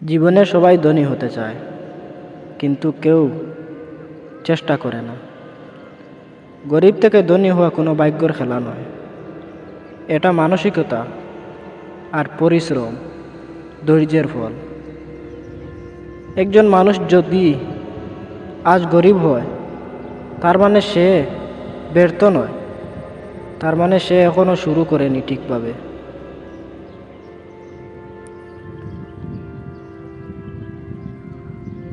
জীবনে সবাই ধনী হতে চায়, কিন্তু কেউ চেষ্টা করে না। গরিব থেকে ধনী হওয়া কোনো ভাগ্যের খেলা নয়, এটা মানসিকতা আর পরিশ্রম, ধৈর্যের ফল। একজন মানুষ যদি আজ গরিব হয়, তার মানে সে ব্যর্থ নয়, তার মানে সে এখনো শুরু করেনি ঠিকভাবে।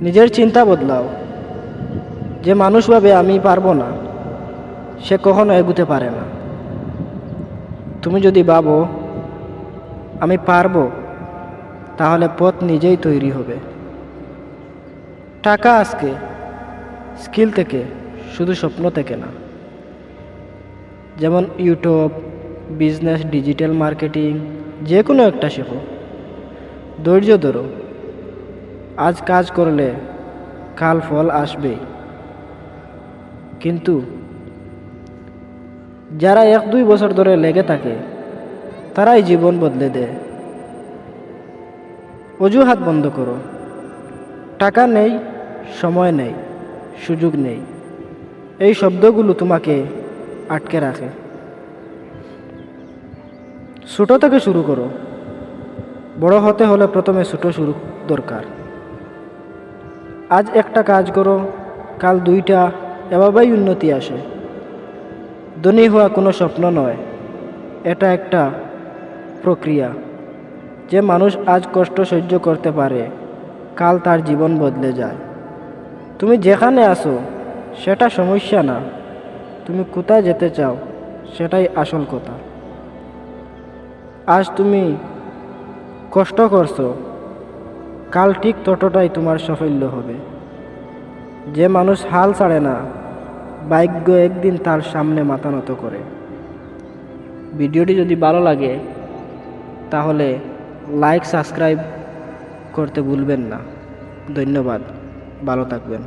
নিজের চিন্তা বদলাও। যে মানুষ ভাবে আমি পারবো না, সে কখনো এগুতে পারে না। তুমি যদি ভাবো আমি পারবো, তাহলে পথ নিজেই তৈরি হবে। টাকা আজকে স্কিল থেকে, শুধু স্বপ্ন থেকে না। যেমন ইউটিউব, বিজনেস, ডিজিটাল মার্কেটিং, যে কোনো একটা শেখো। ধৈর্য ধরো, আজ কাজ করলে কাল ফল আসবেই। কিন্তু যারা 1-2 বছর ধরে লেগে থাকে, তারাই জীবন বদলে দেয়। অজুহাত বন্ধ করো। টাকা নেই, সময় নেই, সুযোগ নেই, এই শব্দগুলো তোমাকে আটকে রাখে। ছোট থেকে শুরু করো। বড় হতে হলে প্রথমে ছোট শুরু দরকার। আজ একটা কাজ করো, কাল 2টা, এভাবেই উন্নতি আসে। ধনী হওয়া কোনো স্বপ্ন নয়, এটা একটা প্রক্রিয়া। যে মানুষ আজ কষ্ট সহ্য করতে পারে, কাল তার জীবন বদলে যায়। তুমি যেখানে আসো সেটা সমস্যা না, তুমি কোথায় যেতে চাও সেটাই আসল কথা। আজ তুমি কষ্ট করছো, কাল ঠিক ততটাই তোমার সাফল্য হবে। যে মানুষ হাল ছাড়ে না, ভাগ্য একদিন তার সামনে মাথা নত করে। ভিডিওটি যদি ভালো লাগে তাহলে লাইক, সাবস্ক্রাইব করতে ভুলবেন না। ধন্যবাদ, ভালো থাকবেন।